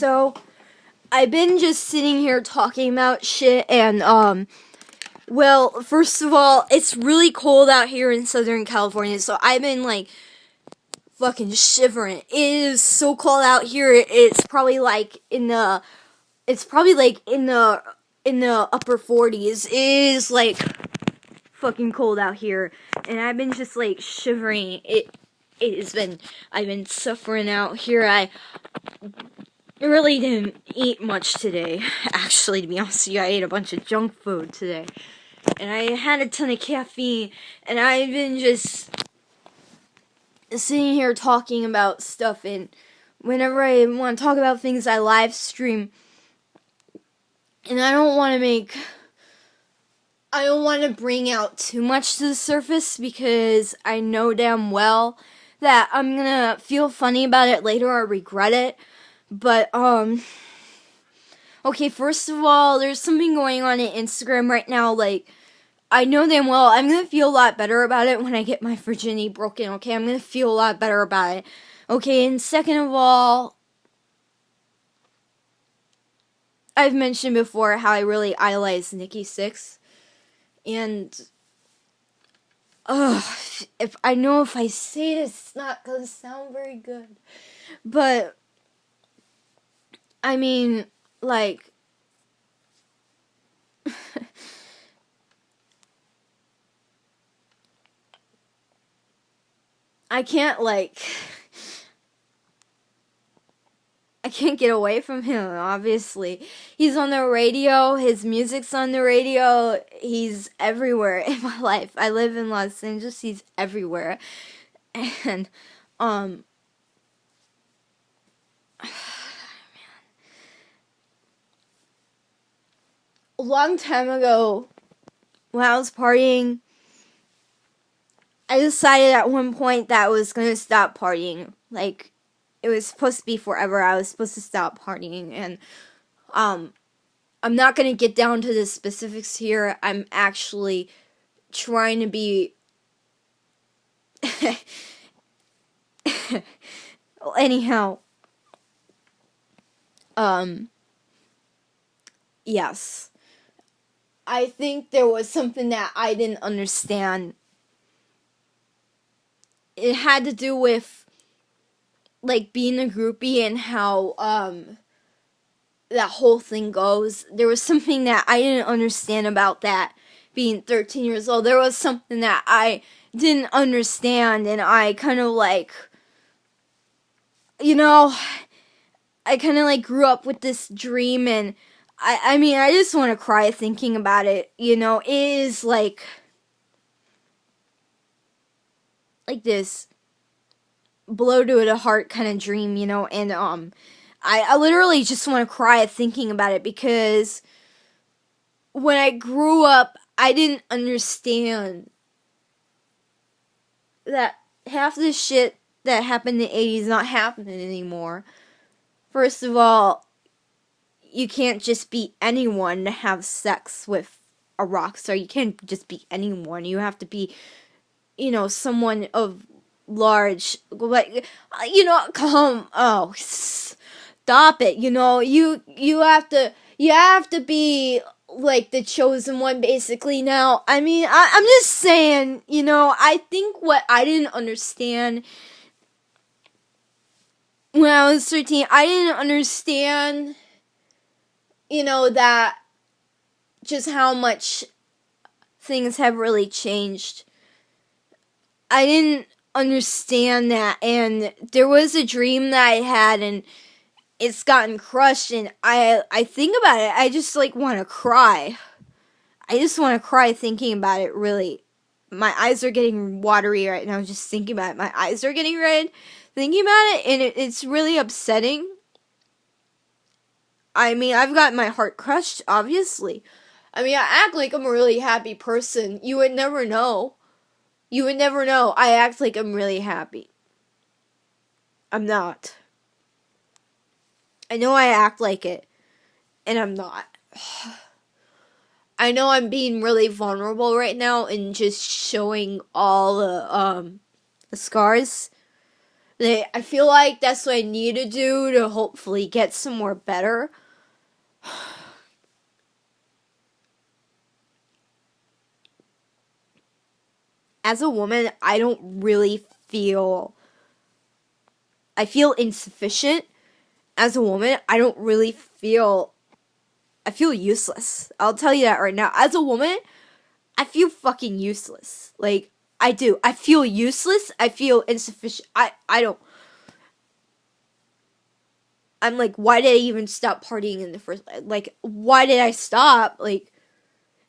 So, I've been just sitting here talking about shit, and, well, first of all, it's really cold out here in Southern California, so I've been, fucking shivering. It is so cold out here, it's probably, in the upper 40s. It is, fucking cold out here, and I've been just, shivering. I've been suffering out here. I really didn't eat much today, actually, to be honest with you. I ate a bunch of junk food today, and I had a ton of caffeine, and I've been just sitting here talking about stuff, and whenever I want to talk about things, I live stream, and I don't want to bring out too much to the surface, because I know damn well that I'm gonna feel funny about it later or regret it. But, okay, first of all, there's something going on Instagram right now, I know damn well I'm gonna feel a lot better about it when I get my virginity broken, okay? I'm gonna feel a lot better about it. Okay, and second of all, I've mentioned before how I really idolize Nikki Sixx, and, if I say this, it's not gonna sound very good, but, I mean, I can't get away from him, obviously. He's on the radio, his music's on the radio, he's everywhere in my life. I live in Los Angeles, he's everywhere. And, man. A long time ago, when I was partying, I decided at one point that I was gonna stop partying. It was supposed to be forever. I was supposed to stop partying, and I'm not gonna get down to the specifics here. I'm actually trying to be anyhow, yes. I think there was something that I didn't understand. It had to do with being a groupie and how that whole thing goes. There was something that I didn't understand about that, being 13 years old. There was something that I didn't understand, and I kind of I kind of grew up with this dream, and I mean, I just want to cry thinking about it. It is like this blow to the heart kind of dream, and I literally just want to cry thinking about it, because when I grew up, I didn't understand that half the shit that happened in the 80s is not happening anymore. First of all, you can't just be anyone to have sex with a rock star. You can't just be anyone. You have to be, someone of large, stop it. You have to be the chosen one, basically. Now, I mean, I'm just saying, I think what I didn't understand when I was 13, I didn't understand, that just how much things have really changed. I didn't understand that, and there was a dream that I had, and it's gotten crushed, and I think about it, I just want to cry. I just want to cry thinking about it, really. My eyes are getting watery right now just thinking about it. My eyes are getting red thinking about it, and it's really upsetting. I mean, I've got my heart crushed, obviously. I mean, I act like I'm a really happy person. You would never know. You would never know. I act like I'm really happy. I'm not. I know I act like it, and I'm not. I know I'm being really vulnerable right now and just showing all the scars, I feel like that's what I need to do to hopefully get somewhere better. As a woman, I feel insufficient. As a woman, I feel useless. I'll tell you that right now. As a woman, I feel fucking useless. Like, I do. I feel useless. I feel insufficient. I don't. I'm like, why did I even stop partying in the first place? Like, why did I stop? Like,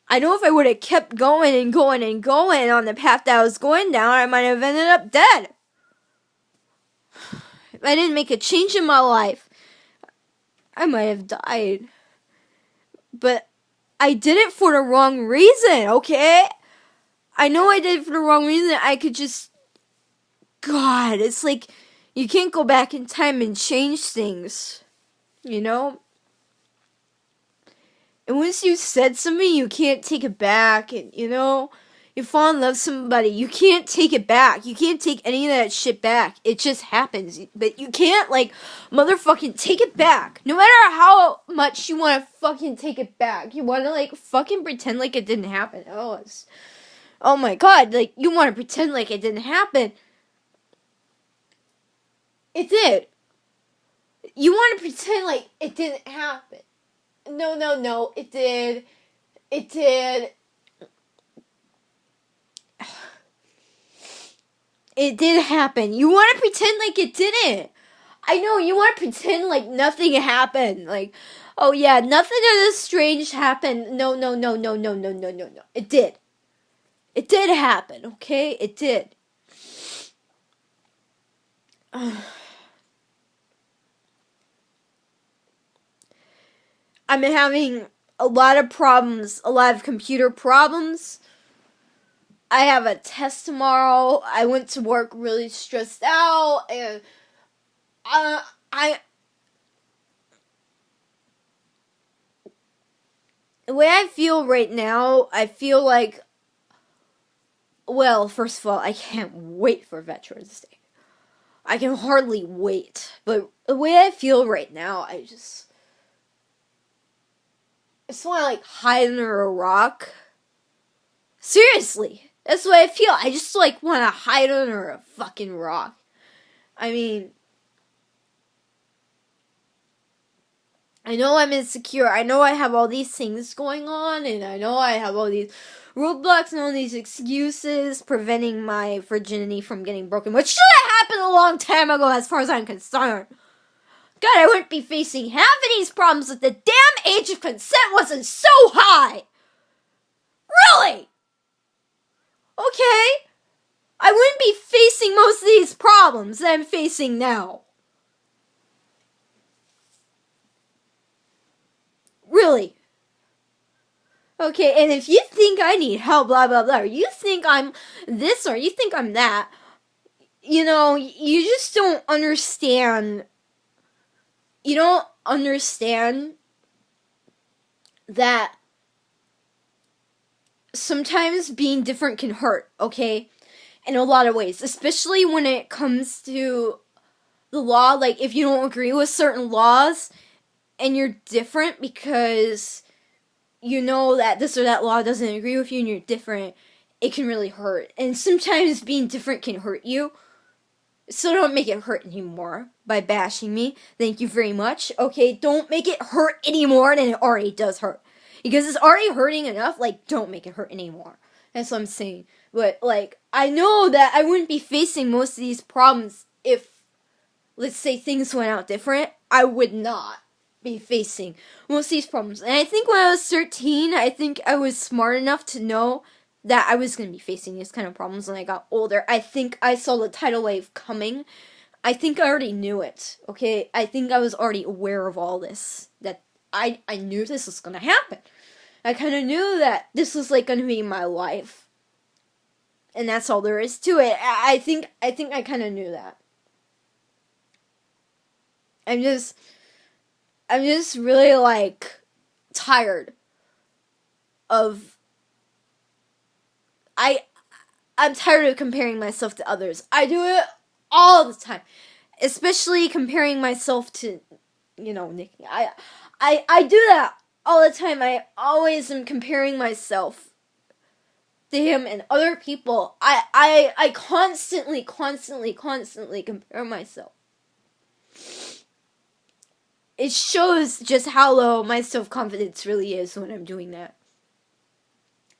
I know if I would have kept going and going and going on the path that I was going down, I might have ended up dead. If I didn't make a change in my life, I might have died. But I did it for the wrong reason, okay? I know I did it for the wrong reason. I could just... God, it's like you can't go back in time and change things, you know? And once you said something, you can't take it back. And, you know, you fall in love with somebody, you can't take it back. You can't take any of that shit back. It just happens. But you can't, like, motherfucking take it back. No matter how much you want to fucking take it back. You want to, like, fucking pretend like it didn't happen. Oh my god, like, you want to pretend like it didn't happen. It did. You want to pretend like it didn't happen. No, it did. It did. It did happen. You want to pretend like it didn't. I know, you want to pretend like nothing happened. Like, oh yeah, nothing of this strange happened. No. It did. It did happen, okay? It did. I'm having a lot of problems, a lot of computer problems. I have a test tomorrow. I went to work really stressed out, and the way I feel right now, I feel like, well, first of all, I can't wait for Veterans Day. I can hardly wait. But the way I feel right now, I just want to, like, hide under a rock. Seriously. That's what I feel. I just, like, want to hide under a fucking rock. I mean, I know I'm insecure. I know I have all these things going on, and I know I have all these roadblocks and all these excuses preventing my virginity from getting broken, which should have happened a long time ago as far as I'm concerned. God, I wouldn't be facing half of these problems if the damn age of consent wasn't so high. Really? Okay. I wouldn't be facing most of these problems that I'm facing now. Really. Okay, and if you think I need help, blah, blah, blah, or you think I'm this or you think I'm that, you know, you just don't understand. You don't understand that sometimes being different can hurt, okay? In a lot of ways, especially when it comes to the law. Like, if you don't agree with certain laws and you're different because you know that this or that law doesn't agree with you and you're different, it can really hurt. And sometimes being different can hurt you. So don't make it hurt anymore by bashing me. Thank you very much. Okay, don't make it hurt any more than it already does hurt. Because it's already hurting enough, like, don't make it hurt anymore. That's what I'm saying. But, like, I know that I wouldn't be facing most of these problems if, let's say, things went out different. I would not be facing most of these problems. And I think when I was 13, I think I was smart enough to know that I was going to be facing these kind of problems when I got older. I think I saw the tidal wave coming. I think I already knew it, okay? I think I was already aware of all this. That I knew this was going to happen. I kind of knew that this was, like, going to be my life. And that's all there is to it. I think I kind of knew that. I'm just really, like, tired of... I'm tired of comparing myself to others. I do it all the time. Especially comparing myself to, Nikki. I do that all the time. I always am comparing myself to him and other people. I constantly compare myself. It shows just how low my self-confidence really is when I'm doing that.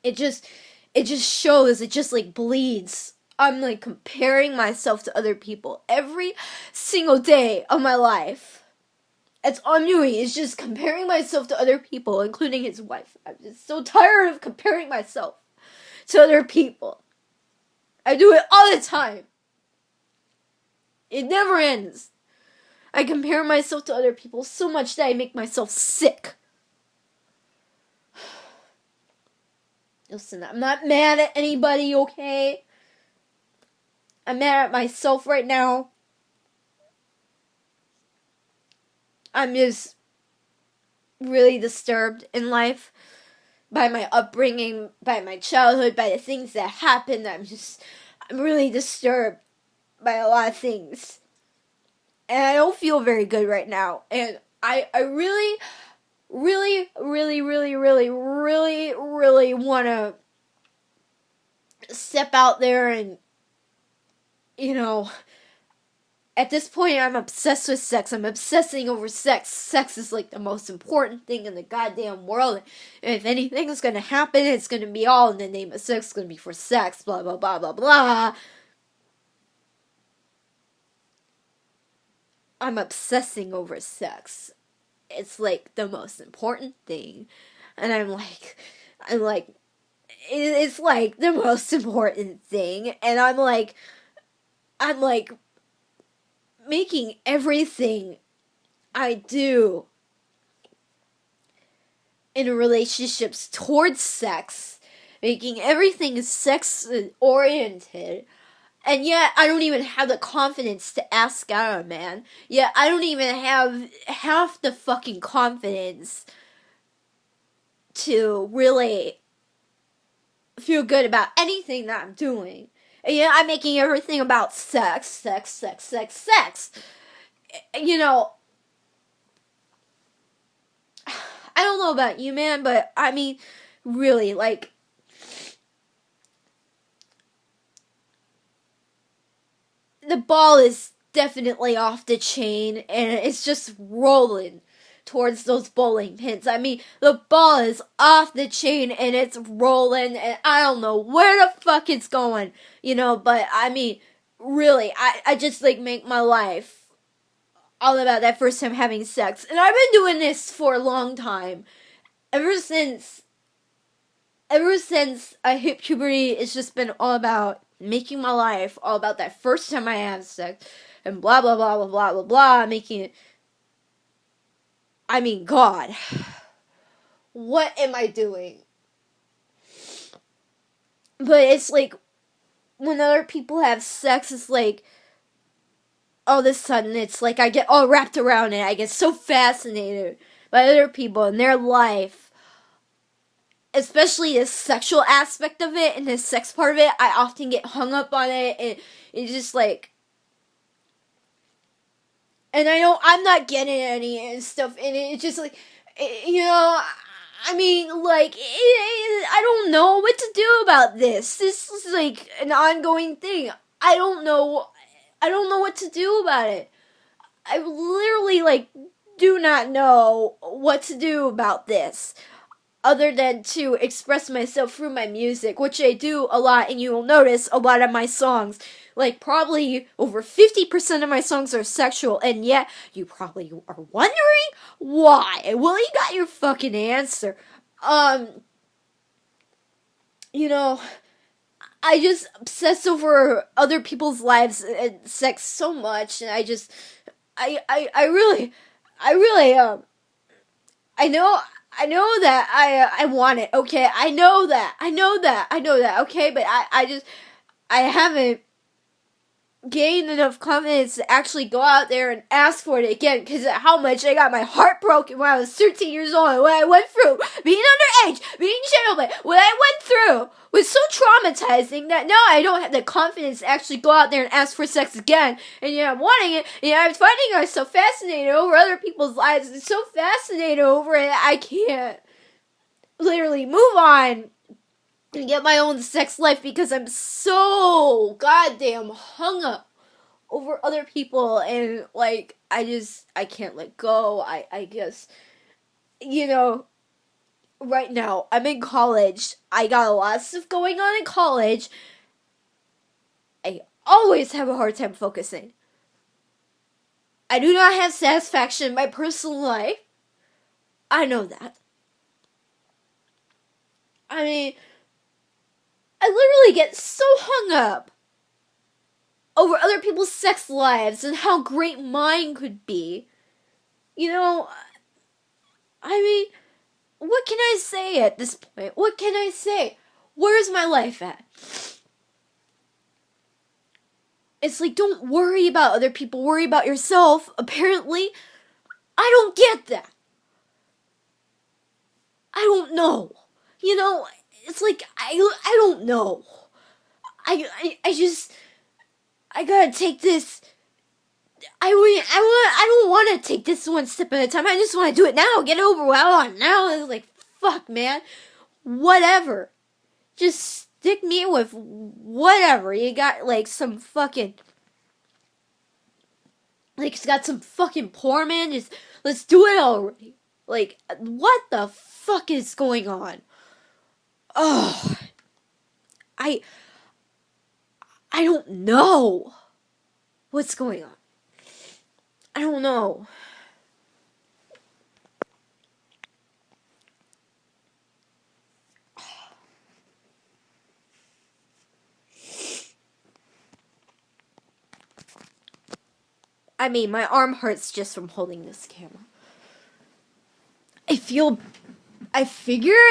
It just shows, it just like bleeds. I'm like comparing myself to other people every single day of my life. That's all I'm doing, is just comparing myself to other people, including his wife. I'm just so tired of comparing myself to other people. I do it all the time. It never ends. I compare myself to other people so much that I make myself sick. Listen, I'm not mad at anybody, okay? I'm mad at myself right now. I'm just really disturbed in life by my upbringing, by my childhood, by the things that happened. I'm really disturbed by a lot of things. And I don't feel very good right now. And I really want to step out there and, at this point I'm obsessed with sex. I'm obsessing over sex. Sex is like the most important thing in the goddamn world. And if anything's gonna happen, it's gonna be all in the name of sex. It's gonna be for sex, blah, blah, blah, blah, blah. I'm obsessing over sex. It's like the most important thing. And I'm like, it's like the most important thing. And I'm like making everything I do in relationships towards sex, making everything sex oriented. And yet, I don't even have the confidence to ask out a man. Yet, I don't even have half the fucking confidence to really feel good about anything that I'm doing. And yet, I'm making everything about sex. I don't know about you, man, but I mean, really, like, the ball is definitely off the chain, and it's just rolling towards those bowling pins. I mean, the ball is off the chain, and it's rolling, and I don't know where the fuck it's going, but I mean, really, I just, like, make my life all about that first time having sex. And I've been doing this for a long time. Ever since I hit puberty, it's just been all about making my life all about that first time I have sex, and blah, blah, blah, blah, blah, blah, blah, making it, I mean, God, what am I doing? But it's like, when other people have sex, it's like, all of a sudden, it's like I get all wrapped around it. I get so fascinated by other people and their life. Especially the sexual aspect of it and the sex part of it. I often get hung up on it, and it's just like, and I know I'm not getting any and stuff, and it's just like, I mean, like, I don't know what to do about this. This is like an ongoing thing. I don't know what to do about it. I literally, like, do not know what to do about this, other than to express myself through my music, which I do a lot, and you will notice a lot of my songs, like, probably over 50% of my songs are sexual, and yet, you probably are wondering why. Well, you got your fucking answer. I just obsess over other people's lives and sex so much, and I know that I want it, okay? I know that, okay? But I haven't gained enough confidence to actually go out there and ask for it again, because of how much I got my heart broken when I was 13 years old, what I went through, being underage, being gentleman, what I went through was so traumatizing. realizing that now I don't have the confidence to actually go out there and ask for sex again. And I'm wanting it. I'm finding myself fascinated over other people's lives. And so fascinated over it, I can't literally move on and get my own sex life because I'm so goddamn hung up over other people. And I can't let go. I guess, right now, I'm in college. I got a lot of stuff going on in college. I always have a hard time focusing. I do not have satisfaction in my personal life. I know that. I mean, I literally get so hung up over other people's sex lives and how great mine could be. What can I say at this point? What can I say? Where's my life at? It's like, don't worry about other people, worry about yourself. Apparently, I don't get that. I don't know. It's like, I don't know. I gotta take this. I don't want to take this one step at a time. I just want to do it now. Get over what I want now. It's like, fuck, man. Whatever. Just stick me with whatever. You got, some fucking... it's got some fucking poor man. Just, let's do it already. What the fuck is going on? Oh. I don't know what's going on. I don't know. I mean, my arm hurts just from holding this camera. I figure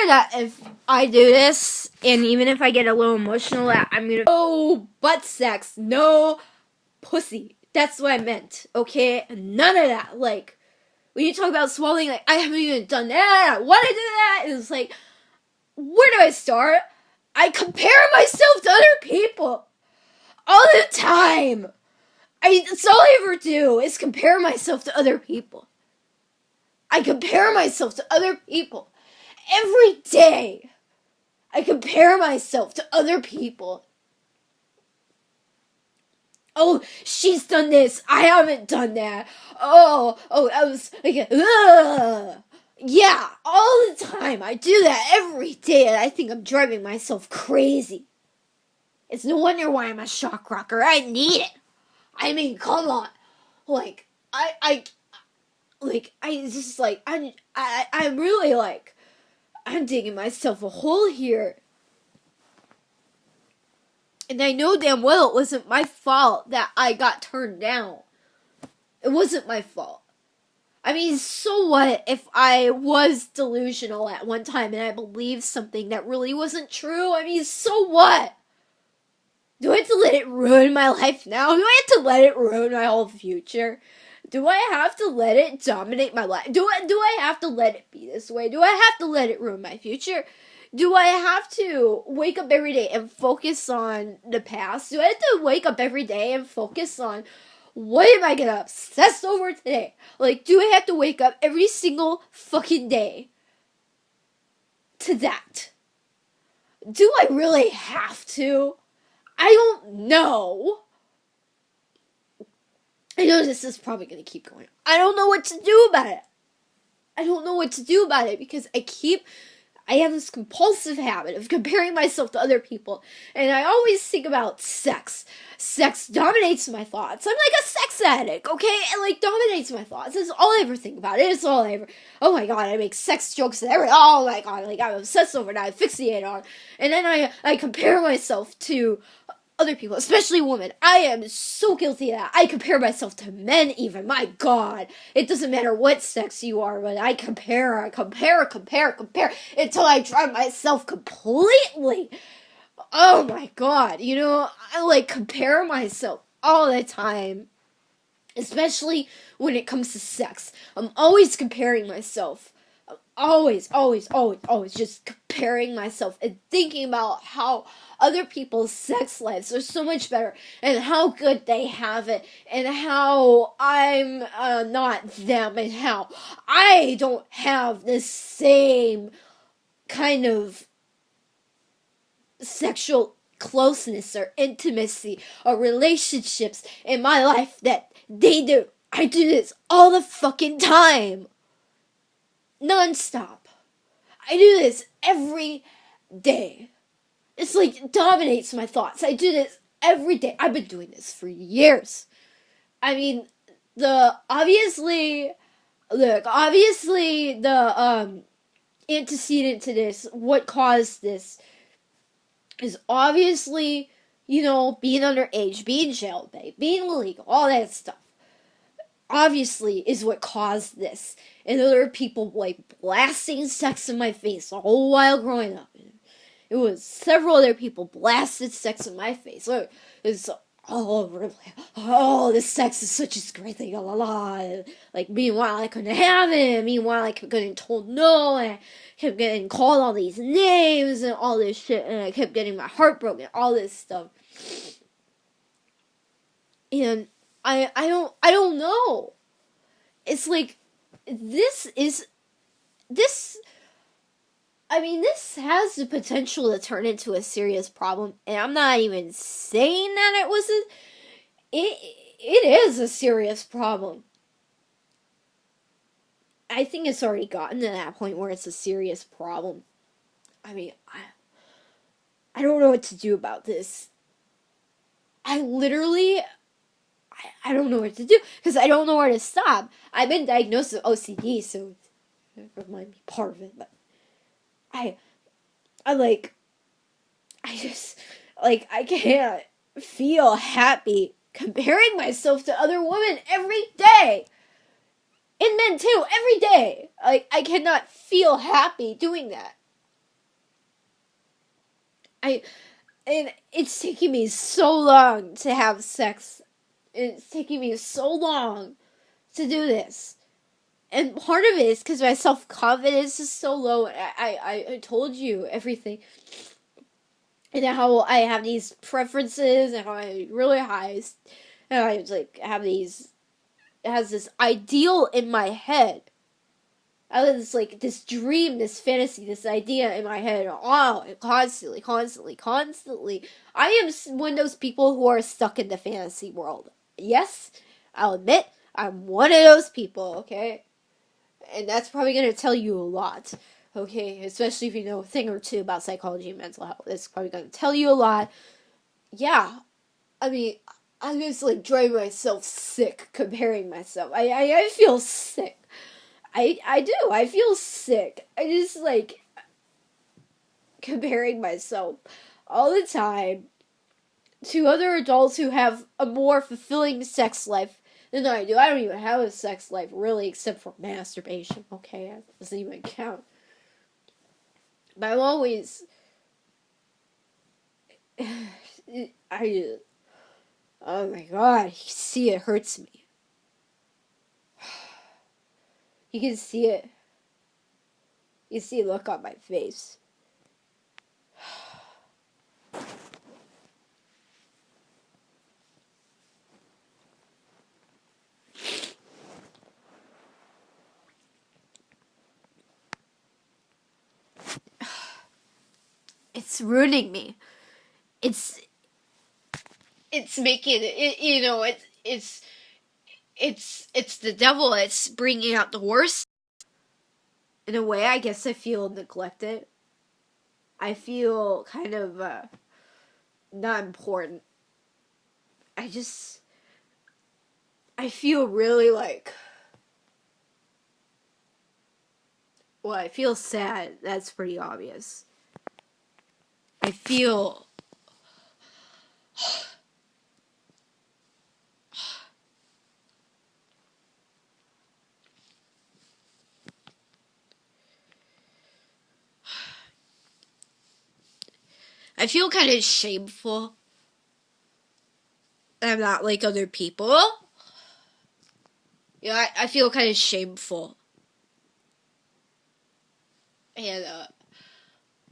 that if I do this, and even if I get a little emotional, I'm gonna... No butt sex, no pussy. That's what I meant, okay? None of that. When you talk about swallowing, I haven't even done that. I want to do that. And it's like, where do I start? I compare myself to other people all the time. That's all I ever do is compare myself to other people. I compare myself to other people every day. I compare myself to other people. Oh, she's done this. I haven't done that. I was ugh. Yeah, all the time. I do that every day, and I think I'm driving myself crazy. It's no wonder why I'm a shock rocker. I need it. I mean, come on. I'm really I'm digging myself a hole here. And I know damn well it wasn't my fault that I got turned down. It wasn't my fault. I mean, so what if I was delusional at one time and I believed something that really wasn't true? I mean, so what? Do I have to let it ruin my life now? Do I have to let it ruin my whole future? Do I have to let it dominate my life? Do I have to let it be this way? Do I have to let it ruin my future? Do I have to wake up every day and focus on the past? Do I have to wake up every day and focus on what am I gonna obsess over today? Do I have to wake up every single fucking day to that? Do I really have to? I don't know. I know this is probably going to keep going. I don't know what to do about it. I don't know what to do about it because I have this compulsive habit of comparing myself to other people. And I always think about sex. Sex dominates my thoughts. I'm like a sex addict, okay? It dominates my thoughts. That's all I ever think about. It's all I ever... Oh my god, I make sex jokes and everything. Oh my god, I'm obsessed over it. I fixate on it. And then I compare myself to other people, especially women. I am so guilty of that. I compare myself to men even. My god. It doesn't matter what sex you are, but I compare until I drive myself completely. Oh my god. I compare myself all the time. Especially when it comes to sex. I'm always comparing myself. I'm always just comparing myself and thinking about how other people's sex lives are so much better and how good they have it and how I'm not them and how I don't have the same kind of sexual closeness or intimacy or relationships in my life that they do. I do this all the fucking time. Non-stop. I do this every day. It's like it dominates my thoughts. I do this every day. I've been doing this for years. I mean, obviously the antecedent to this, what caused this, is obviously, being underage, being jailed, being illegal, all that stuff. Obviously is what caused this. And other people like blasting sex in my face the whole while growing up. It was several other people blasted sex in my face. It's all over. Oh, this sex is such a great thing. La la la. Like, meanwhile, I couldn't have it. Meanwhile, I kept getting told no. And I kept getting called all these names and all this shit. And I kept getting my heart broken. All this stuff. And I don't know. It's like, this has the potential to turn into a serious problem, and I'm not even saying that it is a serious problem. I think it's already gotten to that point where it's a serious problem. I mean, I don't know what to do about this. I don't know what to do, because I don't know where to stop. I've been diagnosed with OCD, so it might be part of it, but I can't feel happy comparing myself to other women every day. And men too, every day. I cannot feel happy doing that. And it's taking me so long to have sex. It's taking me so long to do this. And part of it is because my self-confidence is so low. I told you everything. And how I have these preferences and how I really high. And I have these. It has this ideal in my head. I have this dream, this fantasy, this idea in my head. Oh, constantly. I am one of those people who are stuck in the fantasy world. Yes, I'll admit, I'm one of those people, okay? And that's probably going to tell you a lot, okay? Especially if you know a thing or two about psychology and mental health. It's probably going to tell you a lot. Yeah, I mean, I'm just driving myself sick comparing myself. I feel sick. I do. I feel sick. I just comparing myself all the time to other adults who have a more fulfilling sex life than I do. I don't even have a sex life, really, except for masturbation. Okay, that doesn't even count. But I'm always... Oh my god, you see it hurts me. You can see it. You see a look on my face. It's ruining me. It's making it, it's the devil. It's bringing out the worst. In a way, I guess I feel neglected. I feel kind of not important. I feel really well, I feel sad. That's pretty obvious. I feel kind of shameful. I'm not like other people. Yeah, I feel kind of shameful. And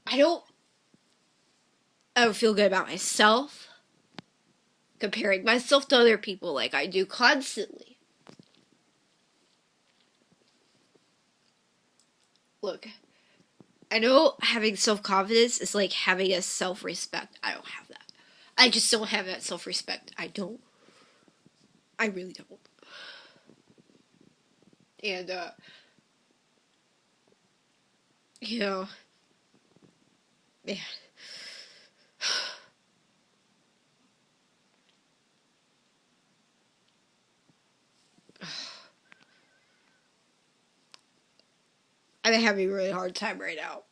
I don't feel good about myself, comparing myself to other people like I do constantly. Look, I know having self-confidence is like having a self-respect. I don't have that. I just don't have that self-respect. I don't. I really don't. And, you know, man. I'm having a really hard time right now.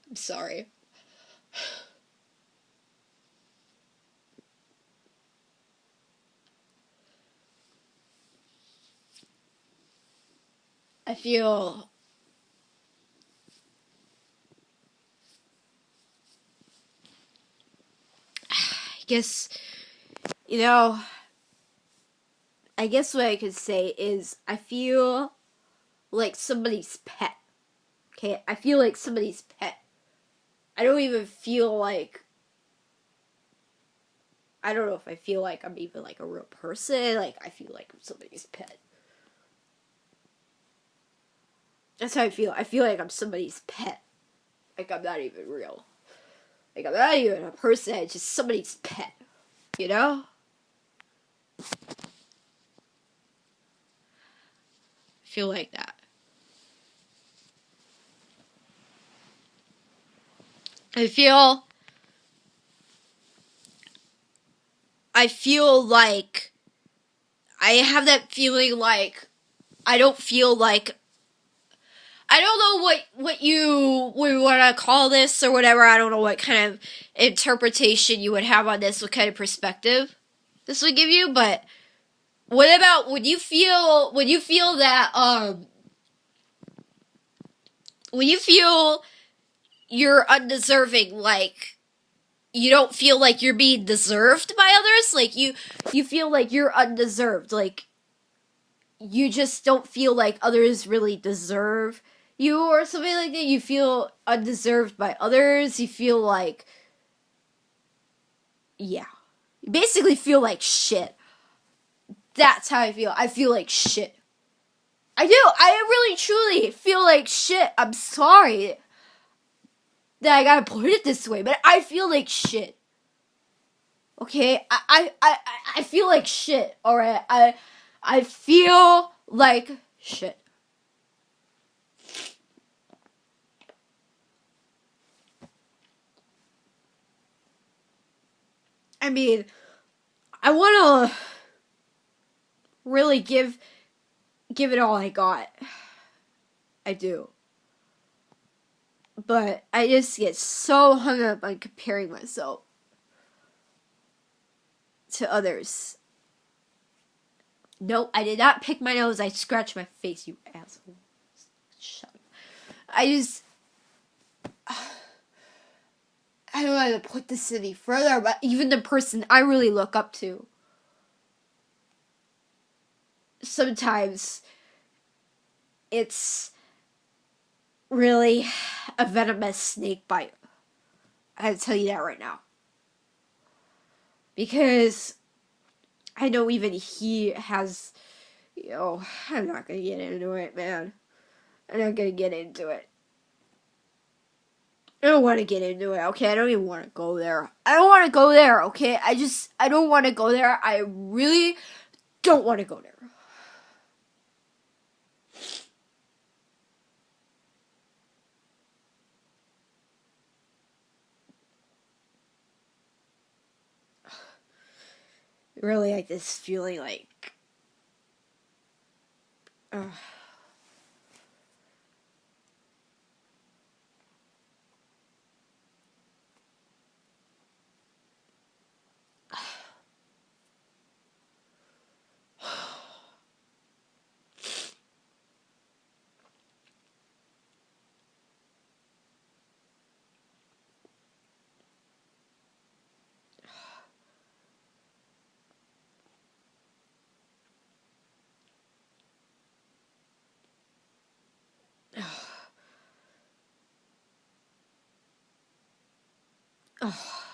I'm sorry. I feel I guess, you know, I guess what I could say is I feel like somebody's pet. Okay? I feel like somebody's pet. I don't even feel like, I don't know if I feel like I'm even like a real person. Like, I feel like I'm somebody's pet. That's how I feel. I feel like I'm somebody's pet. Like, I'm not even real. Like, I'm not even a person. I'm just somebody's pet. You know? I feel like that. I feel like I have that feeling like I don't feel like I don't know what you would want to call this or whatever. I don't know what kind of interpretation you would have on this, what kind of perspective this would give you, but what about when you feel that when you feel you're undeserving, like you don't feel like you're being deserved by others, like you feel like you're undeserved, like you just don't feel like others really deserve you or something like that. You feel undeserved by others. You feel like, yeah. You basically feel like shit. That's how I feel. I feel like shit. I do. I really truly feel like shit. I'm sorry that I gotta put it this way, but I feel like shit. Okay? I feel like shit, alright? I feel like shit. I mean, I wanna really give it all I got. I do. But I just get so hung up on comparing myself to others. Nope, I did not pick my nose. I scratched my face, you asshole. Shut up. I don't know how to put this any further, but even the person I really look up to, sometimes it's really a venomous snake bite. I have to tell you that right now. Because I know even he has, I'm not gonna get into it, man. I'm not gonna get into it. I don't want to get into it, okay? I don't even want to go there. I don't want to go there, okay? I don't want to go there. I really don't want to go there. Really, like this feeling like, Oh,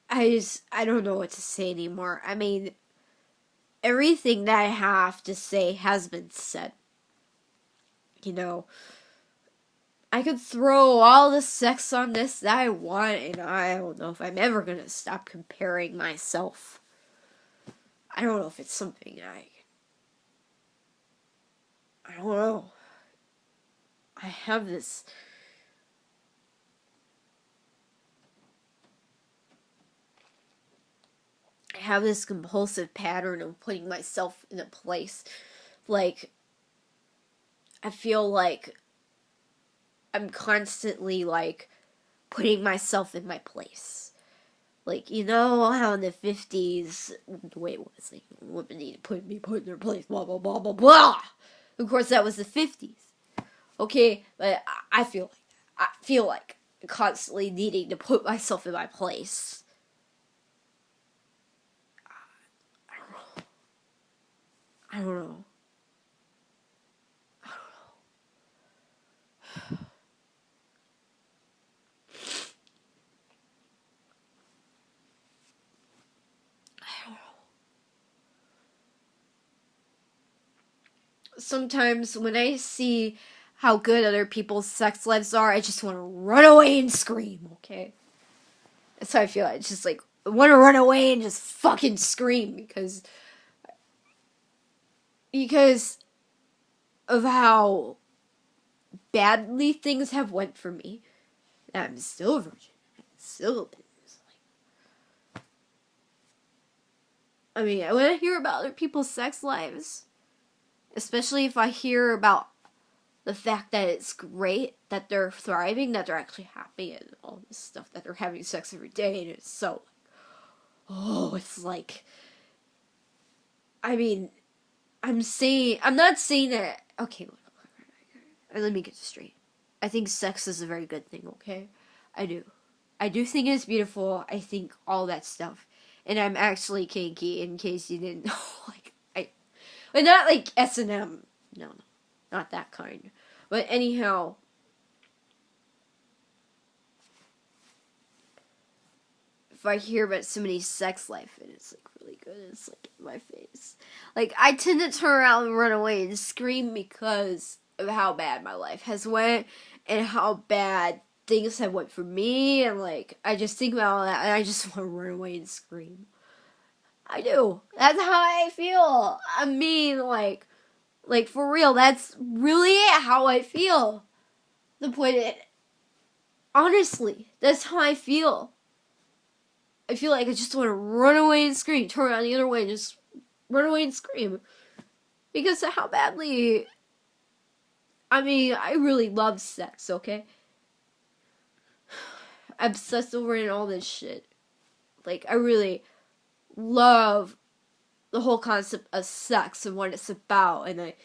I don't know what to say anymore. I mean, everything that I have to say has been said. You know, I could throw all the sex on this that I want, and I don't know if I'm ever gonna stop comparing myself. I don't know if it's something I don't know. I have this. I have this compulsive pattern of putting myself in a place. Like, I feel like I'm constantly, like, putting myself in my place. Like, you know how in the 50s, the way it was, like, women need to be put in their place, blah, blah, blah, blah, blah. Of course, that was the 50s. Okay, but I feel like constantly needing to put myself in my place. I don't know. Sometimes when I see how good other people's sex lives are, I just want to run away and scream, okay? That's how I feel. I just, like, want to run away and just fucking scream because of how badly things have went for me. I'm still a virgin. Still, I mean, when I hear about other people's sex lives, especially if I hear about the fact that it's great, that they're thriving, that they're actually happy, and all this stuff, that they're having sex every day, and it's so, oh, it's like, I mean, I'm not saying that, okay, let me get this straight. I think sex is a very good thing, okay? I do. I do think it's beautiful. I think all that stuff. And I'm actually kinky, in case you didn't know. But not like S&M. No, not that kind. But anyhow, if I hear about somebody's sex life and it's, like, really good, it's, like, in my face. Like, I tend to turn around and run away and scream because of how bad my life has went and how bad things have went for me, and, like, I just think about all that and I just want to run away and scream. I do. That's how I feel. I mean, like for real, that's really how I feel. To put it honestly, that's how I feel. I feel like I just want to run away and scream, turn around the other way and just run away and scream. Because of how badly, I mean, I really love sex, okay? I'm obsessed over it and all this shit. Like, I really love the whole concept of sex and what it's about, and I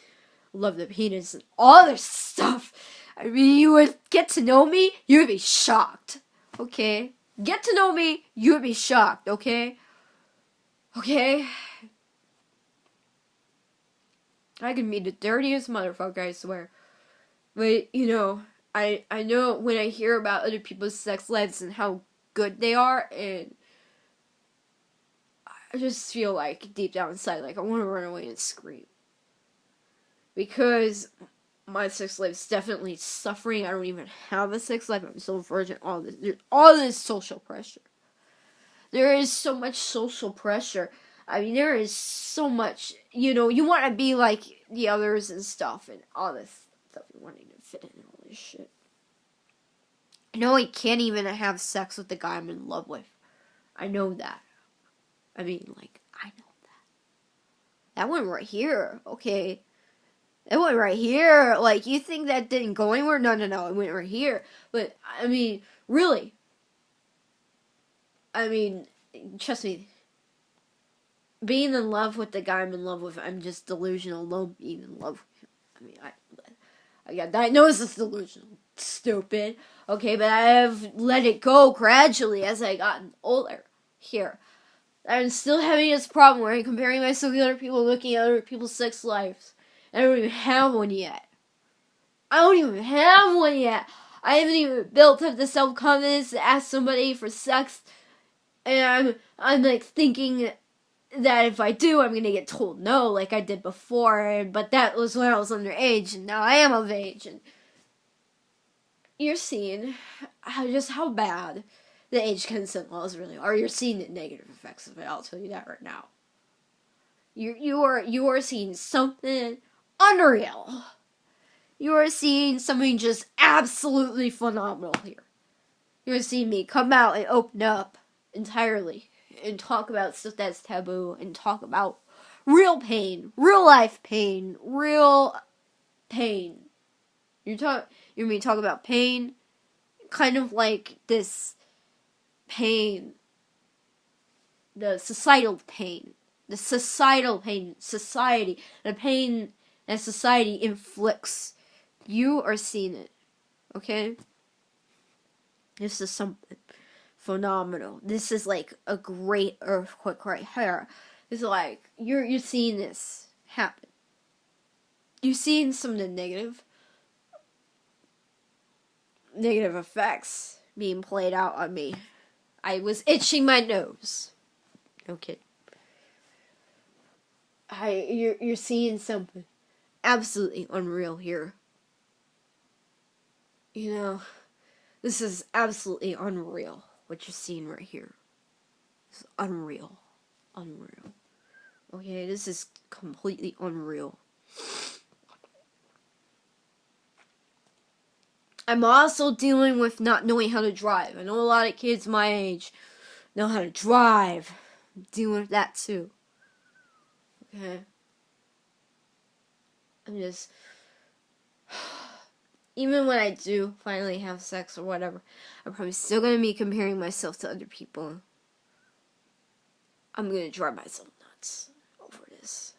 love the penis and all this stuff. I mean, you would get to know me, you would be shocked, okay? Get to know me, you would be shocked, okay? Okay? I can be the dirtiest motherfucker, I swear. But, you know, I know when I hear about other people's sex lives and how good they are, and I just feel like, deep down inside, like, I want to run away and scream. Because my sex life's definitely suffering. I don't even have a sex life. I'm so virgin. All this social pressure. There is so much social pressure. I mean, there is so much, you know, you want to be like the others and stuff, and all this stuff, you wanting to fit in and all this shit. I know I can't even have sex with the guy I'm in love with. I know that. I mean, like, I know that. That one right here, okay. It went right here. Like, you think that didn't go anywhere? No, it went right here. But, I mean, really. I mean, trust me. Being in love with the guy I'm in love with, I'm just delusional alone being in love with him. I mean, I got diagnosed as delusional. Stupid. Okay, but I have let it go gradually as I gotten older. Here. I'm still having this problem where I'm comparing myself to other people, looking at other people's sex lives. I don't even have one yet. I haven't even built up the self-confidence to ask somebody for sex. And I'm like thinking that if I do, I'm gonna get told no, like I did before. But that was when I was underage, and now I am of age. And you're seeing how bad the age consent laws really are. You're seeing the negative effects of it. I'll tell you that right now. You are seeing something unreal. You are seeing something just absolutely phenomenal here. You're seeing me come out and open up entirely and talk about stuff that's taboo and talk about real pain, real life pain, real pain. You mean talk about pain, kind of like this pain, the society, the pain that society inflicts. You are seeing it, okay? This is something phenomenal. This is like a great earthquake right here. It's like you're seeing this happen. You're seeing some of the negative effects being played out on me. I was itching my nose. No kidding. You're seeing something absolutely unreal here. You know, this is absolutely unreal. What you're seeing right here. It's unreal. Okay, this is completely unreal. I'm also dealing with not knowing how to drive. I know a lot of kids my age know how to drive. I'm dealing with that too. Okay. I'm just... Even when I do finally have sex or whatever, I'm probably still going to be comparing myself to other people. I'm going to drive myself nuts over this.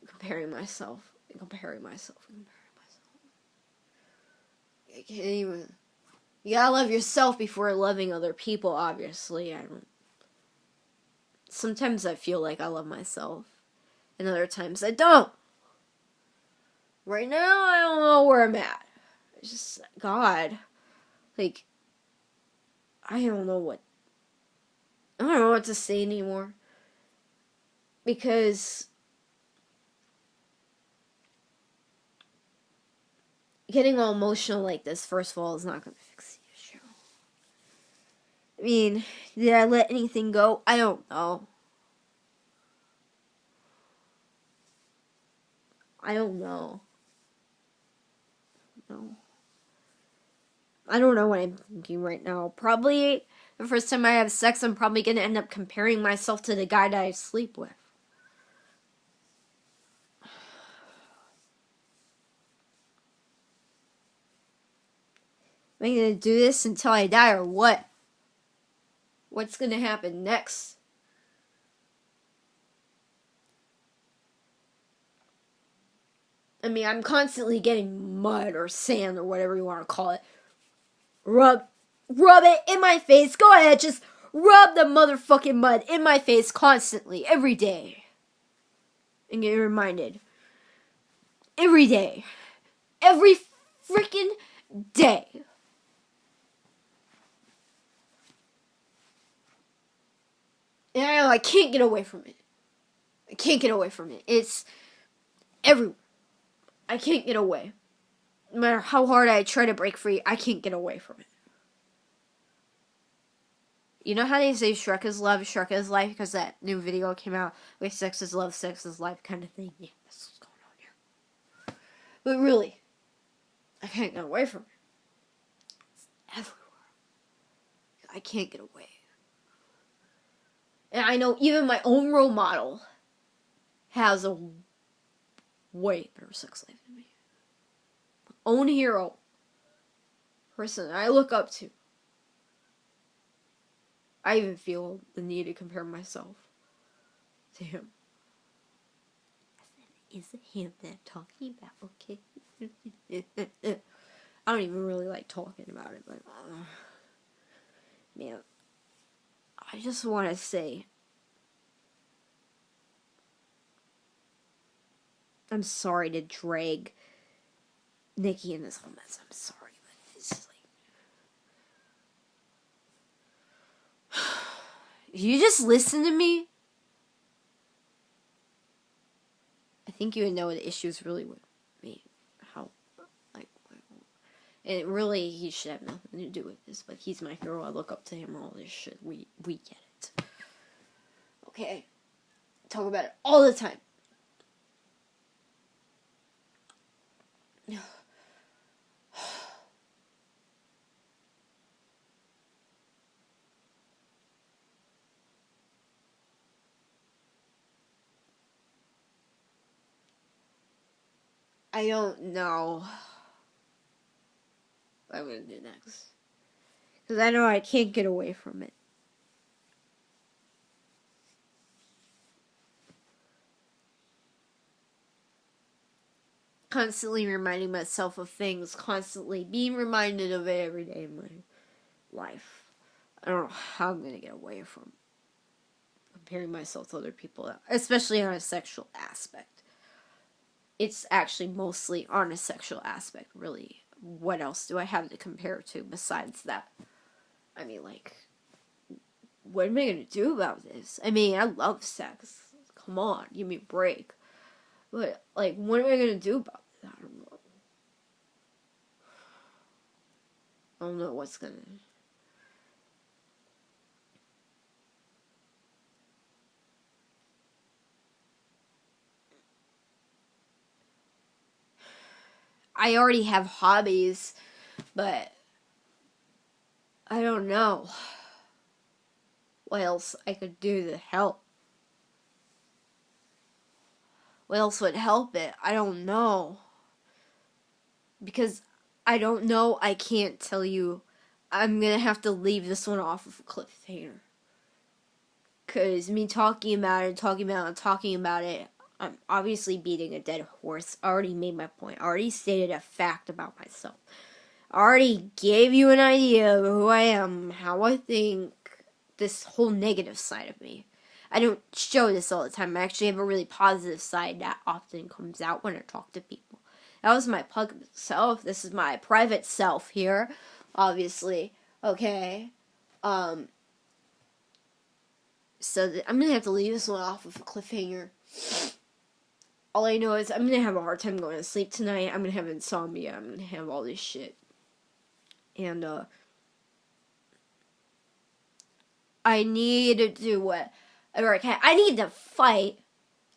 Comparing myself. I can't even... You gotta love yourself before loving other people, obviously. Sometimes I feel like I love myself. And other times I don't. Right now, I don't know where I'm at. It's just, God. Like, I don't know what to say anymore. Because getting all emotional like this, first of all, is not going to fix the issue. I mean, did I let anything go? I don't know. No. I don't know what I'm thinking right now. Probably the first time I have sex, I'm probably going to end up comparing myself to the guy that I sleep with. Am I going to do this until I die or what? What's going to happen next? I mean, I'm constantly getting mud or sand or whatever you want to call it. Rub it in my face. Go ahead, just rub the motherfucking mud in my face constantly, every day. And get reminded. Every day. Every freaking day. And I can't get away from it. It's everywhere. I can't get away. No matter how hard I try to break free, I can't get away from it. You know how they say Shrek is love, Shrek is life? Because that new video came out with sex is love, sex is life kind of thing. Yeah, that's what's going on here. But really, I can't get away from it. It's everywhere. I can't get away. And I know even my own role model has a way better sex life than me. My own hero. Person I look up to. I even feel the need to compare myself to him. Is it him that I'm talking about? Okay. I don't even really like talking about it, but man, I just want to say I'm sorry to drag Nikki in this whole mess. I'm sorry, but it's just like, you just listen to me, I think you would know the issues really with me. How, like, and really, he should have nothing to do with this, but he's my hero. I look up to him and all this shit. We get it. Okay? Talk about it all the time. I don't know what I'm gonna do next. Because I know I can't get away from it. Constantly reminding myself of things, constantly being reminded of it every day in my life. I don't know how I'm gonna get away from comparing myself to other people, especially on a sexual aspect. It's actually mostly on a sexual aspect, really. What else do I have to compare to besides that? I mean, like, what am I gonna do about this? I mean, I love sex. Come on, give me a break. But, like, what am I gonna do about it? I don't know. I don't know what's gonna... I already have hobbies, but I don't know what else I could do to help. What else would help it? I don't know. Because I don't know, I can't tell you. I'm gonna have to leave this one off of a cliffhanger. Because me talking about it, I'm obviously beating a dead horse. I already made my point. I already stated a fact about myself. I already gave you an idea of who I am, how I think, this whole negative side of me. I don't show this all the time. I actually have a really positive side that often comes out when I talk to people. That was my public self. This is my private self here, obviously. Okay. So I'm going to have to leave this one off of a cliffhanger. All I know is I'm going to have a hard time going to sleep tonight. I'm going to have insomnia. I'm going to have all this shit. And, I need to do whatever I can. I need to fight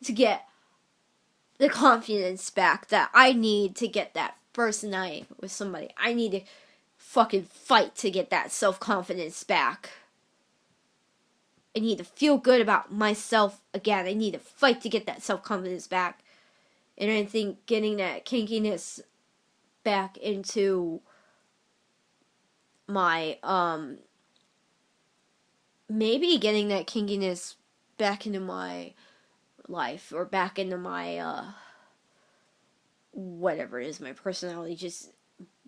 to get the confidence back that I need to get that first night with somebody. I need to fucking fight to get that self-confidence back. I need to feel good about myself again. I need to fight to get that self-confidence back. And I think getting that kinkiness back into my, maybe getting that kinkiness back into my life, or back into my, whatever it is, my personality, just,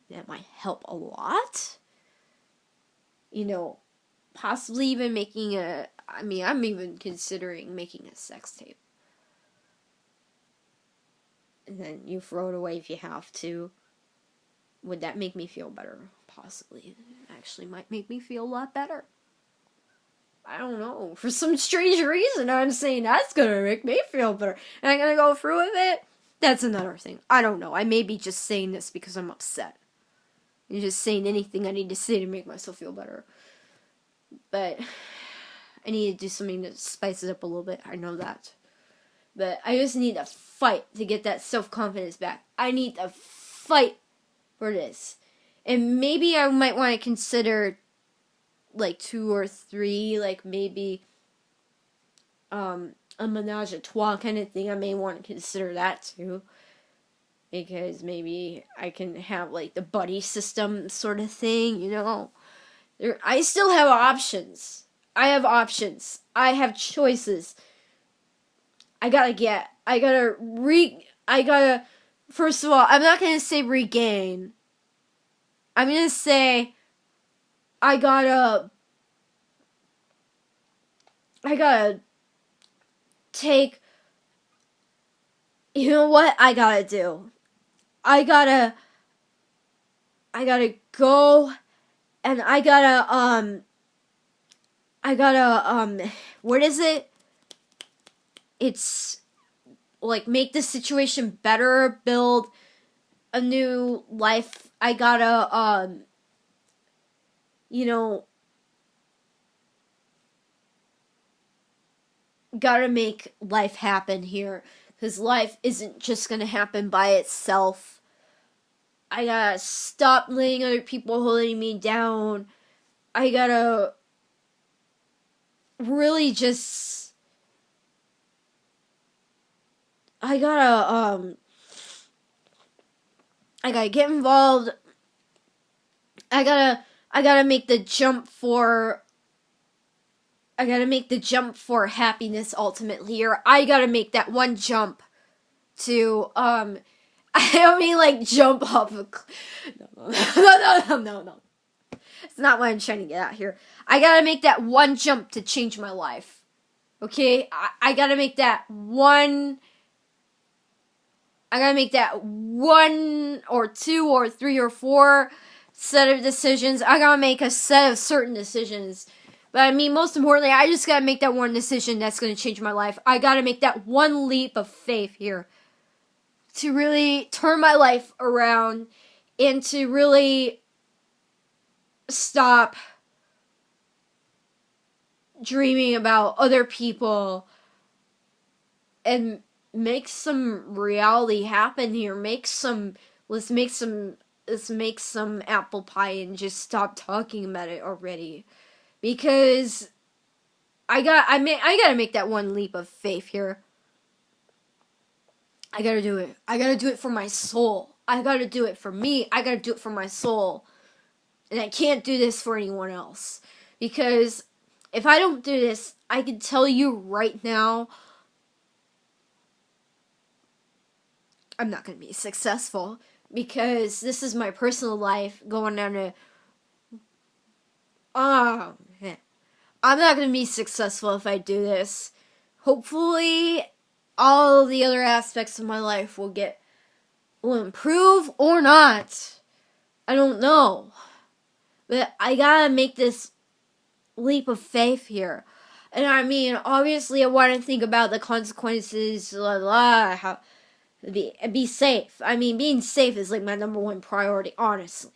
that might help a lot. You know, possibly even making I'm even considering making a sex tape. And then you throw it away if you have to. Would that make me feel better? Possibly. It actually might make me feel a lot better. I don't know. For some strange reason, I'm saying that's gonna make me feel better. And I'm gonna go through with it? That's another thing. I don't know. I may be just saying this because I'm upset. I'm just saying anything I need to say to make myself feel better. But I need to do something to spice it up a little bit. I know that. But I just need to fight to get that self-confidence back. I need to fight for this. And maybe I might want to consider, like, 2 or 3, like, maybe, a menage a trois kind of thing. I may want to consider that, too. Because maybe I can have, like, the buddy system sort of thing, you know? I still have options. I have options. I have choices. I gotta, first of all, I'm not gonna say regain. I'm gonna say, I gotta take you know what I gotta do? I gotta go, and I gotta, what is it? It's like make the situation better, build a new life. I gotta, you know, gotta make life happen here. Because life isn't just gonna happen by itself. I gotta stop letting other people holding me down. I gotta really just. I gotta get involved. I gotta make the jump for. I gotta make the jump for happiness ultimately, or I gotta make that one jump to, I don't mean like jump off a no. It's not what I'm trying to get at here. I gotta make that one jump to change my life. Okay? I gotta make that one. I gotta make that one or two or three or four set of decisions. I gotta make a set of certain decisions. But I mean, most importantly, I just gotta make that one decision that's gonna change my life. I gotta make that one leap of faith here to really turn my life around and to really stop dreaming about other people and make some reality happen here. Let's make some apple pie and just stop talking about it already. Because I gotta make that one leap of faith here. I gotta do it. I gotta do it for my soul. I gotta do it for me. I gotta do it for my soul. And I can't do this for anyone else. Because if I don't do this, I can tell you right now, I'm not gonna be successful. Because this is my personal life going down to... I'm not gonna be successful if I do this. Hopefully, all the other aspects of my life will improve or not. I don't know. But I gotta make this leap of faith here. And I mean, obviously I want to think about the consequences, how be safe. I mean, being safe is like my number one priority, honestly.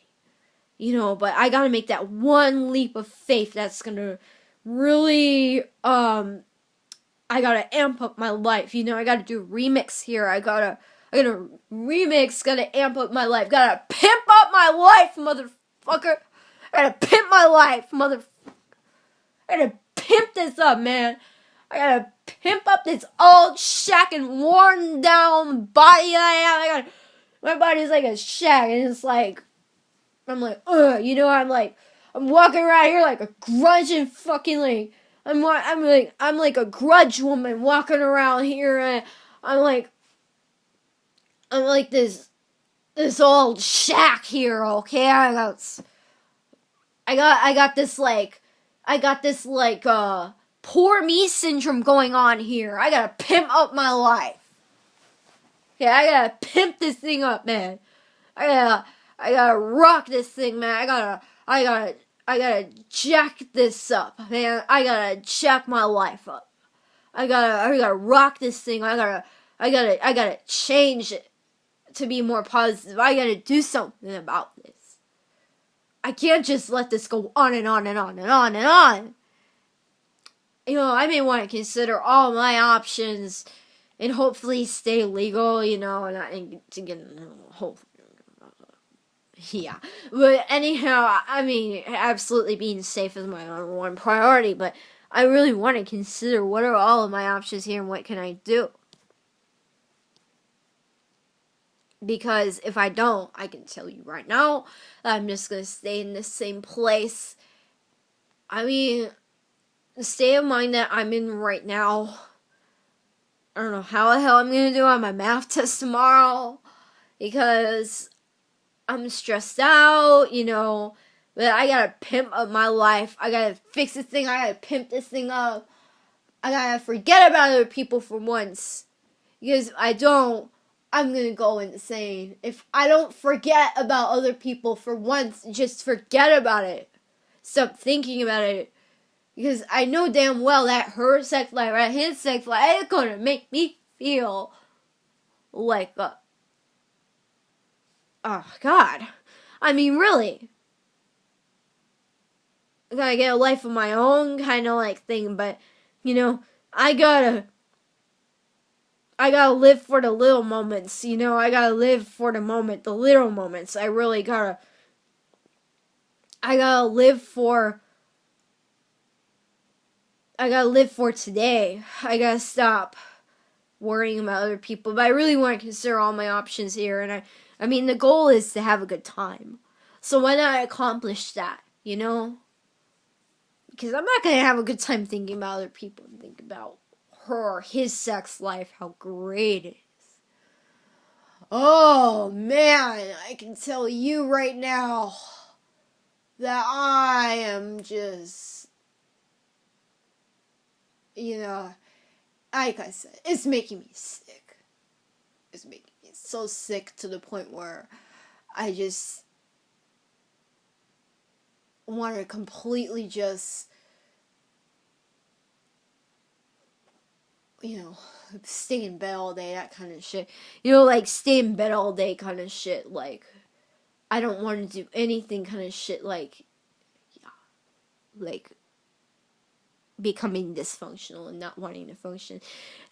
You know, but I gotta make that one leap of faith that's gonna really, I gotta amp up my life. You know, I gotta do remix here. I gotta remix, gotta amp up my life. Gotta pimp up my life, motherfucker. I gotta pimp my life, motherfucker. I gotta pimp this up, man. I gotta pimp up this old shack and worn down body I have. My body's like a shack, and it's like, I'm like, you know, I'm walking around here like a grudging fucking like, I'm like a grudge woman walking around here, and I'm like this old shack here, okay? I got this poor me syndrome going on here. I gotta pimp up my life. Okay, I gotta pimp this thing up, man. I gotta rock this thing, man. I gotta jack this up, man. I gotta jack my life up. I gotta rock this thing. I gotta change it to be more positive. I gotta do something about this. I can't just let this go on and on and on and on and on. You know, I may want to consider all my options and hopefully stay legal, you know, and to get hopefully. Yeah, but anyhow, I mean, absolutely being safe is my number one priority, but I really want to consider what are all of my options here and what can I do. Because if I don't, I can tell you right now, I'm just going to stay in the same place. I mean, the state of mind that I'm in right now, I don't know how the hell I'm going to do on my math test tomorrow, because I'm stressed out, you know, but I gotta pimp up my life. I gotta fix this thing. I gotta pimp this thing up. I gotta forget about other people for once Because if I don't, I'm gonna go insane. If I don't forget about other people for once, just forget about it. Stop thinking about it. Because I know damn well that her sex life or his sex life is gonna make me feel like oh God. I mean, really. I gotta get a life of my own kind of like thing, but, you know, I gotta live for the little moments, you know, I gotta live for the moment, the little moments. I gotta live for today. I gotta stop worrying about other people, but I really want to consider all my options here, and I mean, the goal is to have a good time. So why not accomplish that, you know? Because I'm not going to have a good time thinking about other people and think about her or his sex life, how great it is. Oh, man, I can tell you right now that I am just, you know, like I said, it's making me sick. It's making me so sick to the point where I just want to completely just, you know, stay in bed all day, that kind of shit. You know, like, stay in bed all day kind of shit. Like, I don't want to do anything kind of shit. Like, yeah, like, becoming dysfunctional and not wanting to function.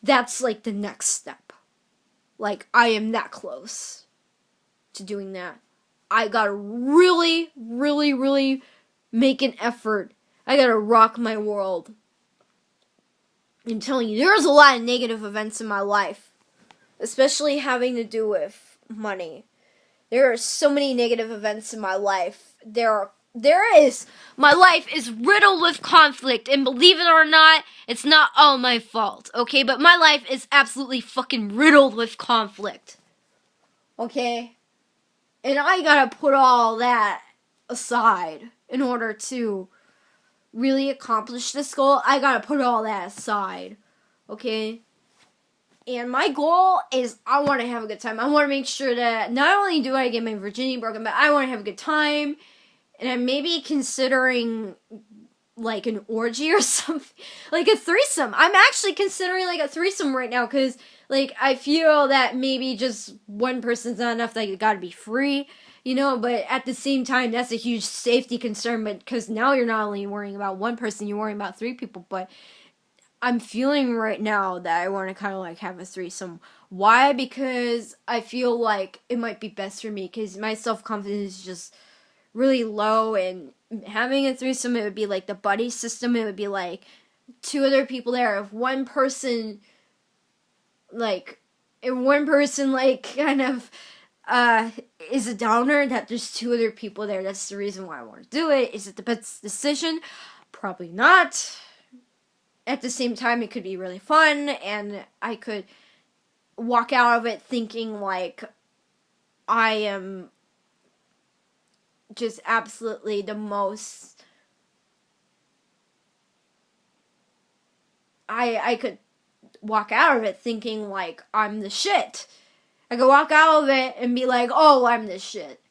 That's, like, the next step. Like, I am that close to doing that. I gotta really, really, really make an effort. I gotta rock my world. I'm telling you, there's a lot of negative events in my life, especially having to do with money. There are so many negative events in my life. My life is riddled with conflict, and believe it or not, it's not all my fault, okay? But my life is absolutely fucking riddled with conflict, okay? And I gotta put all that aside in order to really accomplish this goal. I gotta put all that aside, okay? And my goal is I want to have a good time. I want to make sure that not only do I get my virginity broken, but I want to have a good time. And I'm maybe considering like an orgy or something, like a threesome. I'm actually considering like a threesome right now because like I feel that maybe just one person's not enough. Like it got to be free, you know. But at the same time, that's a huge safety concern. But because now you're not only worrying about one person, you're worrying about three people. But I'm feeling right now that I want to kind of like have a threesome. Why? Because I feel like it might be best for me because my self-confidence is just really low, and having a threesome, it would be like the buddy system. It would be like two other people there. If one person like kind of is a downer, that there's two other people there. That's the reason why I want to do it. Is it the best decision? Probably not. At the same time, it could be really fun, and I could walk out of it thinking like I am just absolutely the most. I could walk out of it thinking like I'm the shit. I could walk out of it and be like, oh, I'm the shit.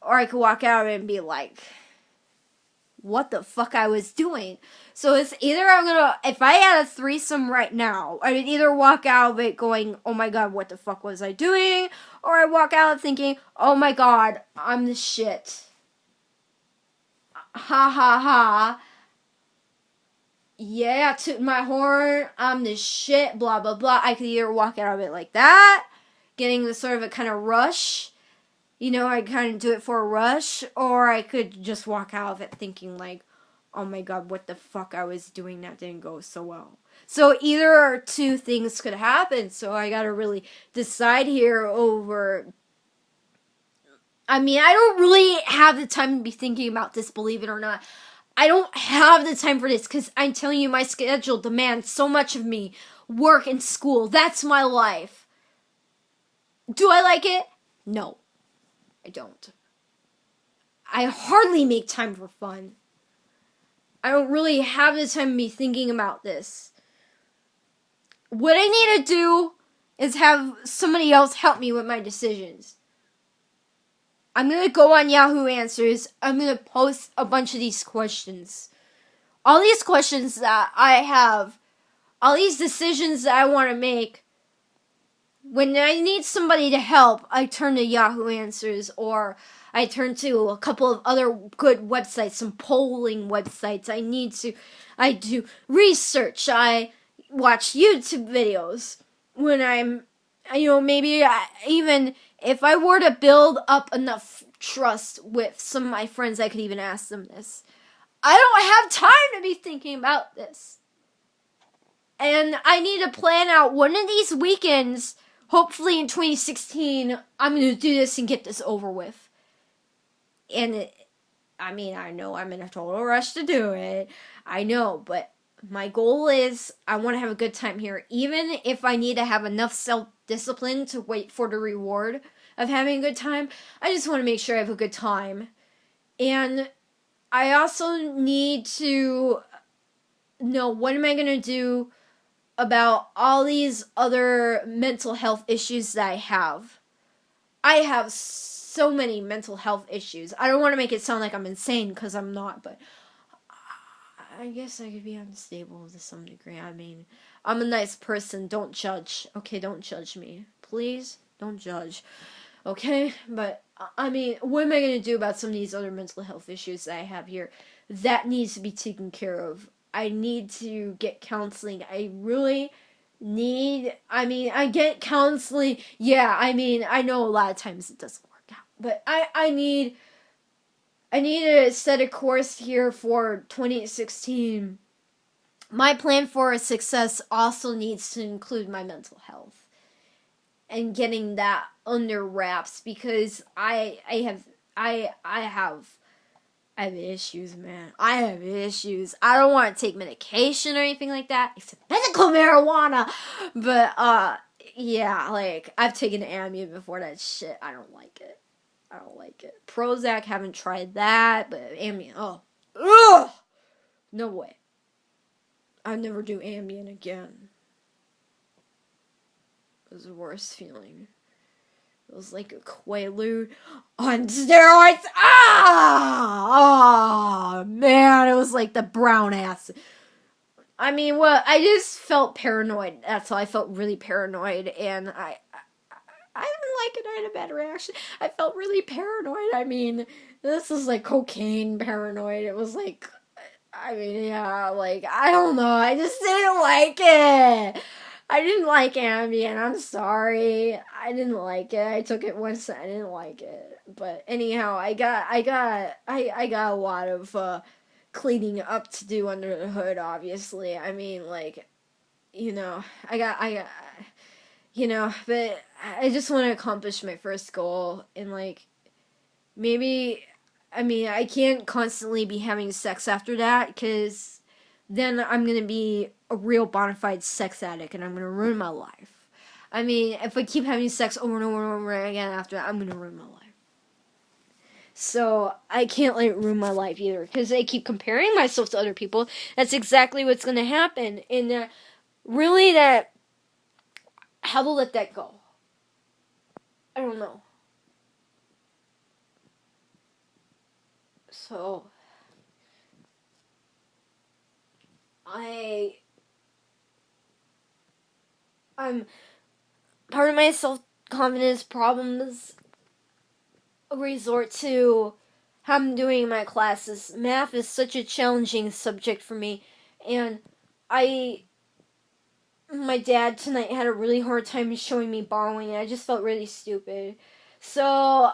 Or I could walk out of it and be like, what the fuck I was doing. So it's either if I had a threesome right now, I would either walk out of it going, oh my god, what the fuck was I doing? Or I walk out thinking, oh my god, I'm the shit. Ha ha ha. Yeah, toot my horn, I'm the shit, blah blah blah. I could either walk out of it like that, getting the sort of a kind of rush. You know, I kind of do it for a rush, or I could just walk out of it thinking like, oh my god, what the fuck I was doing that didn't go so well. So either two things could happen, so I gotta really decide here over. I mean, I don't really have the time to be thinking about this, believe it or not. I don't have the time for this, because I'm telling you, my schedule demands so much of me. Work and school, that's my life. Do I like it? No. I don't. I hardly make time for fun. I don't really have the time to be thinking about this. What I need to do is have somebody else help me with my decisions. I'm going to go on Yahoo Answers. I'm going to post a bunch of these questions. All these questions that I have, all these decisions that I want to make, when I need somebody to help, I turn to Yahoo Answers, or I turn to a couple of other good websites, some polling websites. I do research. I watch YouTube videos when I'm, maybe even if I were to build up enough trust with some of my friends, I could even ask them this. I don't have time to be thinking about this. And I need to plan out one of these weekends. Hopefully in 2016, I'm going to do this and get this over with. And I know I'm in a total rush to do it. I know, but my goal is I want to have a good time here. Even if I need to have enough self-discipline to wait for the reward of having a good time, I just want to make sure I have a good time. And I also need to know, what am I going to do about all these other mental health issues that I have. I have so many mental health issues. I don't want to make it sound like I'm insane, because I'm not, but I guess I could be unstable to some degree. I mean, I'm a nice person. Don't judge. Okay, don't judge me. Please, don't judge. Okay? But, I mean, what am I going to do about some of these other mental health issues that I have here? That needs to be taken care of. I need to get counseling. I really I get counseling. Yeah, I know a lot of times it doesn't work out. But I need to set a course here for 2016. My plan for success also needs to include my mental health and getting that under wraps, because I have issues, man. I have issues. I don't want to take medication or anything like that, except medical marijuana. But, yeah, like, I've taken Ambien before. That shit, I don't like it. Prozac, haven't tried that, but Ambien, ugh! No way. I'd never do Ambien again. It was the worst feeling. It was like a Quaalude on steroids. Oh, man, it was like the brown acid. I just felt paranoid. That's all. I felt really paranoid, and I didn't like it. I had a bad reaction. I felt really paranoid. This is like cocaine paranoid. It was like, yeah, like, I don't know. I just didn't like it. I didn't like Ambien. I'm sorry. I didn't like it. I took it once. I didn't like it. But anyhow, I got a lot of cleaning up to do under the hood. Obviously, But I just want to accomplish my first goal, and maybe. I can't constantly be having sex after that, because then I'm going to be a real bona fide sex addict, and I'm going to ruin my life. If I keep having sex over and over and over again after that, I'm going to ruin my life. So, I can't let it ruin my life either, because I keep comparing myself to other people. That's exactly what's going to happen. And how to let that go? I don't know. So, I'm part of my self-confidence problems resort to how I'm doing my classes. Math is such a challenging subject for me, and my dad tonight had a really hard time showing me borrowing, and I just felt really stupid. So,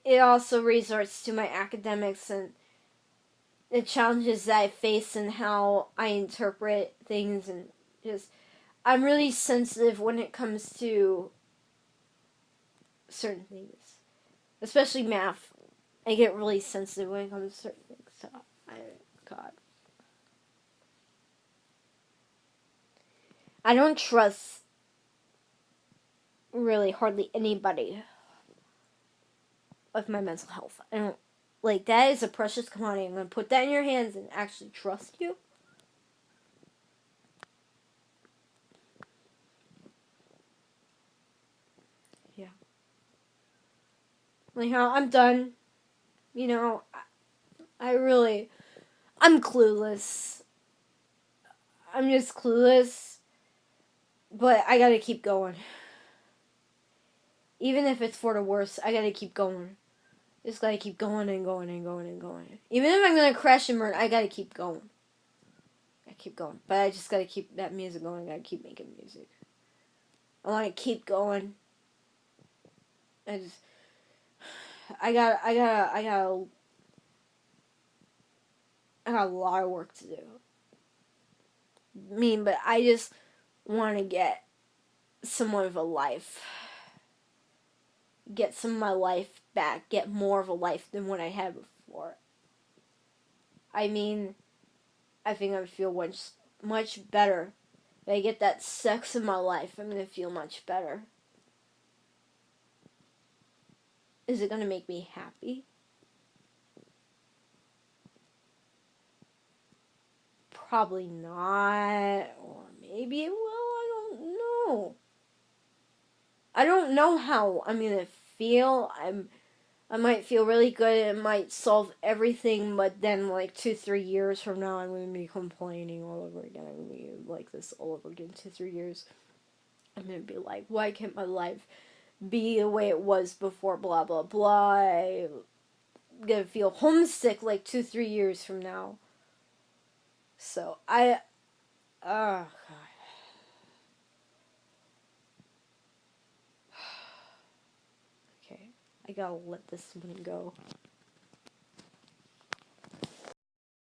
it also resorts to my academics and the challenges that I face and how I interpret things, and just, I'm really sensitive when it comes to certain things. Especially math. I get really sensitive when it comes to certain things. So, God. I don't trust really hardly anybody with my mental health. I don't, that is a precious commodity. I'm going to put that in your hands and actually trust you. Like, I'm done. You know, I'm clueless. I'm just clueless. But I gotta keep going. Even if it's for the worst, I gotta keep going. Just gotta keep going and going and going and going. Even if I'm gonna crash and burn, I gotta keep going. I keep going. But I just gotta keep that music going. I gotta keep making music. I wanna keep going. I just, I got a lot of work to do. But I just wanna get somewhat of a life. Get some of my life back. Get more of a life than what I had before. I mean, I think I would feel much better. If I get that sex in my life, I'm gonna feel much better. Is it gonna make me happy? Probably not. Or maybe it will. I don't know. I don't know how I'm gonna feel. I might feel really good. It might solve everything, but then like 2-3 years from now, I'm gonna be complaining all over again. I'm gonna be like this all over again. 2-3 years, I'm gonna be like, why can't my life be the way it was before? Blah blah blah. I'm gonna feel homesick like 2-3 years from now. So oh god. Okay, I gotta let this one go.